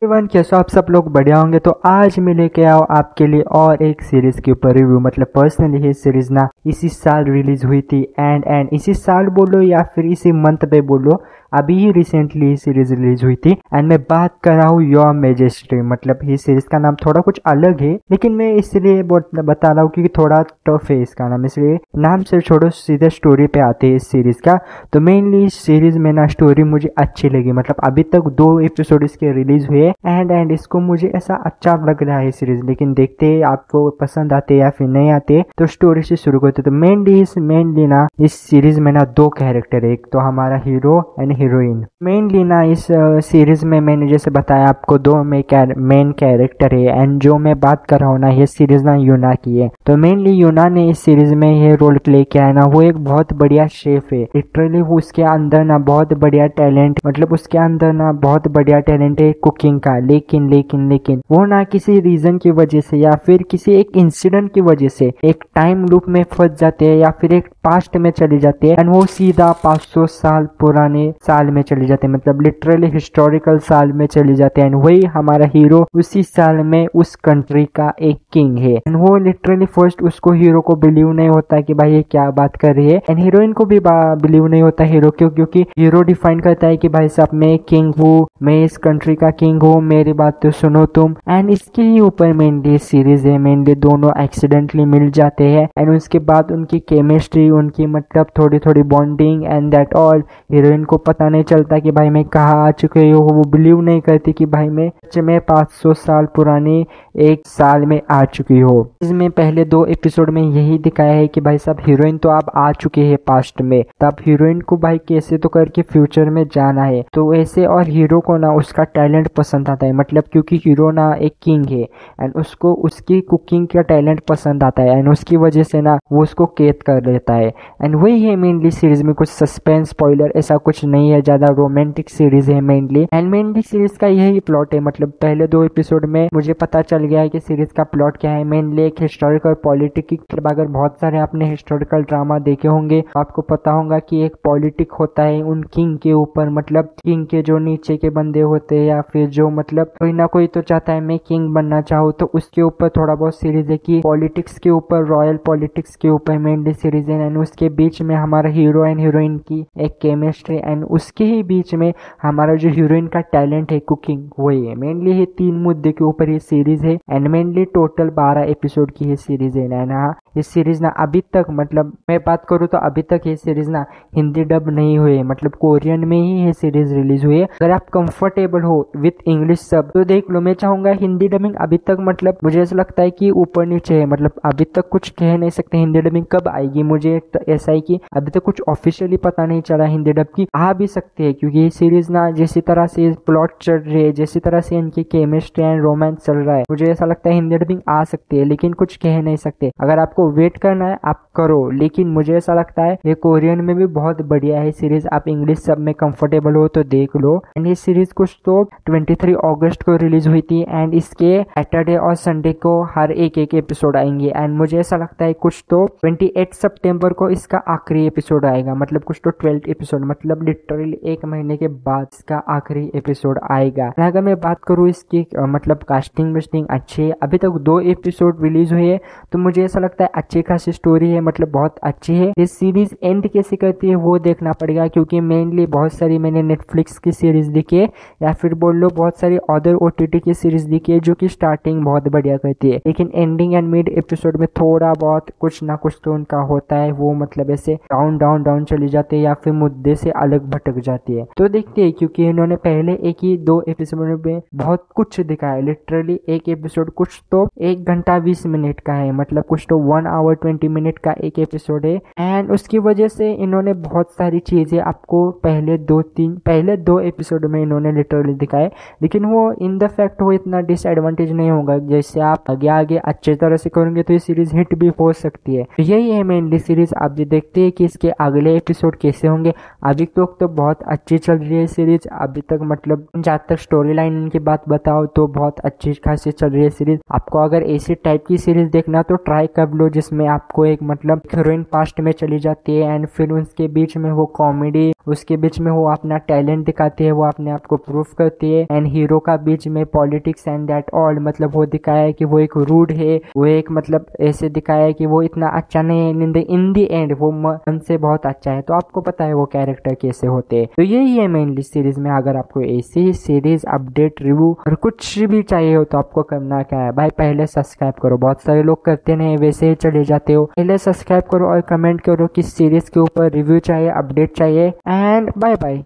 Everyone, कैसे हो आप सब लोग? बढ़िया होंगे। तो आज मैं लेके आओ आपके लिए और एक सीरीज के ऊपर रिव्यू। मतलब पर्सनली ये सीरीज ना इसी साल रिलीज हुई थी एंड इसी साल बोलो या फिर इसी मंथ पे बोलो, अभी ही रिसेंटली ये सीरीज रिलीज हुई थी। एंड मैं बात कर रहा हूँ योर मेजेस्टी। मतलब ये सीरीज का नाम थोड़ा कुछ अलग है, लेकिन मैं इसलिए बता रहा हूँ क्योंकि थोड़ा टफ है इसका नाम, इसलिए नाम से छोड़ो, सीधे स्टोरी पे आते हैं इस सीरीज का। तो मेनली इस सीरीज में ना स्टोरी मुझे अच्छी लगी। मतलब अभी तक 2 एपिसोड इसके रिलीज हुए एंड इसको मुझे ऐसा अच्छा लग रहा है सीरीज। लेकिन देखते हैं आपको पसंद आते या फिर नहीं आते। तो स्टोरी से शुरू करते। तो मेनली ना इस सीरीज में ना 2 कैरेक्टर है, एक तो हमारा हीरो एंड हीरोइन। मेनली ना इस सीरीज में मैंने जैसे बताया आपको 2 मेन कैरेक्टर है। एंड जो मैं बात कर रहा हूँ ना, ये सीरीज ना यूना की है। तो मेनली यूना ने इस सीरीज में ये रोल प्ले किया है ना, वो एक बहुत बढ़िया शेफ है। लिटरली वो उसके अंदर ना बहुत बढ़िया टैलेंट, मतलब उसके अंदर ना बहुत बढ़िया टैलेंट है कुकिंग का। लेकिन वो ना किसी रीजन की वजह से या फिर किसी एक इंसिडेंट की वजह से एक टाइम लूप में फंस जाते हैं या फिर एक पास्ट में चले जाते हैं। एंड वो सीधा 500 साल पुराने साल में चले जाते हैं, मतलब लिटरली हिस्टोरिकल साल में चले जाते हैं। एंड वही हमारा हीरो उसी साल में उस कंट्री का एक किंग है। एंड वो लिटरली फर्स्ट उसको हीरो को बिलीव नहीं होता कि भाई ये क्या बात कर रही है। एंड हीरोइन को भी बिलीव नहीं होता हीरो क्यों, क्योंकि हीरो डिफाइन करता है कि भाई साहब मैं किंग हूँ, मैं इस कंट्री का किंग हूँ, मेरी बात तो सुनो तुम। एंड इसके ही ऊपर मेनली सीरीज है। मेनली दोनों एक्सीडेंटली मिल जाते हैं एंड उसके बाद उनकी केमिस्ट्री, उनकी मतलब थोड़ी थोड़ी bonding and that all. Heroine को पता नहीं चलता कि भाई मैं कहाँ आ चुके हो। वो बिलीव नहीं करती कि भाई मैं सच में 500 साल पुरानी एक साल में आ चुकी हो। इसमें पहले 2 एपिसोड में यही दिखाया है कि भाई साहब हीरोइन तो आप आ चुके हैं पास्ट में, तब हीरोइन को भाई कैसे तो करके फ्यूचर में जाना है। तो ऐसे और हीरो को ना उसका टैलेंट पसंद आता है, मतलब क्योंकि हीरो ना एक किंग है एंड उसको उसकी कुकिंग का टैलेंट पसंद आता है एंड उसकी वजह से ना वो उसको कैद कर लेता है। एंड वही है मेनली सीरीज में, कुछ सस्पेंस स्पॉइलर ऐसा कुछ नहीं है, ज्यादा रोमांटिक सीरीज है मेनली। एंड मेनली सीरीज का यही प्लॉट है। मतलब पहले 2 एपिसोड में मुझे पता चल गया है कि सीरीज का प्लॉट क्या है। मेनली एक हिस्टोरिकल पॉलिटिक, मतलब अगर बहुत सारे आपने हिस्टोरिकल ड्रामा देखे होंगे आपको पता होगा कि एक पॉलिटिक होता है उन किंग के ऊपर। मतलब किंग के जो नीचे के बंदे होते हैं या फिर जो मतलब कोई ना कोई तो चाहता है मैं किंग बनना चाहूँ, तो उसके ऊपर थोड़ा बहुत सीरीज है कि पॉलिटिक्स के ऊपर, रॉयल पॉलिटिक्स के ऊपर मेनली सीरीज है। एंड उसके बीच में हमारा हीरो एंड हीरोइन की एक केमिस्ट्री एंड उसके ही बीच में हमारा जो हीरोइन का टैलेंट है कुकिंग, वही है मेनली। ये 3 मुद्दे के ऊपर ये सीरीज है एंड मेनली टोटल 12 एपिसोड की ये सीरीज है ना। ये सीरीज ना अभी तक, मतलब मैं बात करूँ तो अभी तक ये सीरीज ना हिंदी डब नहीं हुई है, मतलब कोरियन में ही ये सीरीज रिलीज हुई है। अगर आप कंफर्टेबल हो विथ इंग्लिश सब तो देख लो। मैं चाहूंगा हिंदी डबिंग अभी तक, मतलब मुझे ऐसा लगता है कि ऊपर नीचे है। मतलब अभी तक कुछ कह नहीं सकते हिंदी डबिंग कब आएगी। मुझे ऐसा है कि अभी तक कुछ ऑफिशियली पता नहीं चला हिंदी डब की। आ भी सकती है क्योंकि ये सीरीज ना जैसी तरह से प्लॉट चल रही है, जैसी तरह से इनकी केमिस्ट्री एंड रोमांस चल रहा है, मुझे ऐसा लगता है हिंदी डबिंग आ सकती है, लेकिन कुछ कह नहीं सकते। अगर आपको वेट करना है आप करो, लेकिन मुझे ऐसा लगता है ये कोरियन में भी बहुत बढ़िया है सीरीज। आप इंग्लिश सब में कंफर्टेबल हो तो देख लो। एंड ये सीरीज कुछ तो 23 अगस्त को रिलीज हुई थी एंड इसके सैटरडे और संडे को हर एक एपिसोड आएंगे। एंड मुझे ऐसा लगता है कुछ तो 28 सितंबर को इसका आखिरी एपिसोड आएगा, मतलब कुछ तो 12th एपिसोड, मतलब लिटरली 1 महीने के बाद इसका आखिरी एपिसोड आएगा। अगर मैं बात करूँ इसकी मतलब कास्टिंग विस्टिंग अच्छी है। अभी तक 2 एपिसोड रिलीज हुए है तो मुझे ऐसा लगता है अच्छी खासी स्टोरी है, मतलब बहुत अच्छी है। ये सीरीज एंड कैसे करती है वो देखना पड़ेगा, क्योंकि मेनली बहुत सारी मैंने नेटफ्लिक्स की सीरीज देखी है या फिर बोल लो बहुत सारी अदर ओटीटी की सीरीज देखी है जो कि स्टार्टिंग बहुत बढ़िया करती है, लेकिन एंडिंग एंड मिड एपिसोड में थोड़ा बहुत कुछ ना कुछ तो उनका होता है। वो मतलब ऐसे डाउन डाउन डाउन चली जाती है या फिर मुद्दे से अलग भटक जाती है। तो देखते हैं, क्योंकि इन्होंने पहले एक ही 2 एपिसोड में बहुत कुछ दिखाया। लिटरली एक एपिसोड कुछ तो 1 घंटा 20 मिनट का है, मतलब कुछ तो 1 आवर 20 मिनट का एक एपिसोड है। एंड उसकी वजह से इन्होंने बहुत सारी चीजें आपको पहले 2 एपिसोड में इन्होंने लिटरली दिखाए, लेकिन वो इन द फैक्ट वो इतना डिसएडवांटेज नहीं होगा। जैसे आप आगे आगे अच्छे तरह से करेंगे तो ये सीरीज हिट भी हो सकती है। तो यही है मेनली सीरीज। आप भी देखते हैं कि इसके अगले एपिसोड कैसे होंगे। अभी तो बहुत अच्छी चल रही है सीरीज अभी तक, मतलब जहाँ तक स्टोरी लाइन इनकी बात बताओ तो बहुत अच्छी खासी चल रही है सीरीज। आपको अगर ऐसी टाइप की सीरीज देखना तो ट्राई कर लो जिसमें आपको एक मतलब हीरोइन पास्ट में चली जाती है एंड फिर उसके बीच में वो कॉमेडी, उसके बीच में वो अपना टैलेंट दिखाती है, वो अपने आप को प्रूफ करती है एंड हीरो का बीच में पॉलिटिक्स एंड दैट ऑल, मतलब वो दिखाया है कि वो एक रूड है, वो एक मतलब ऐसे दिखाया है कि वो इतना अच्छा नहीं है, इन दी एंड वो मन से बहुत अच्छा है। तो आपको पता है वो कैरेक्टर कैसे होते हैं। तो यही है मेनली सीरीज में। अगर आपको ऐसी ही सीरीज अपडेट रिव्यू और कुछ भी चाहिए हो तो आपको करना क्या है भाई, पहले सब्सक्राइब करो। बहुत सारे लोग करते नहीं, वैसे ही चले जाते हो। पहले सब्सक्राइब करो और कमेंट करो किस सीरीज के ऊपर रिव्यू चाहिए, अपडेट चाहिए एंड बाय बाय।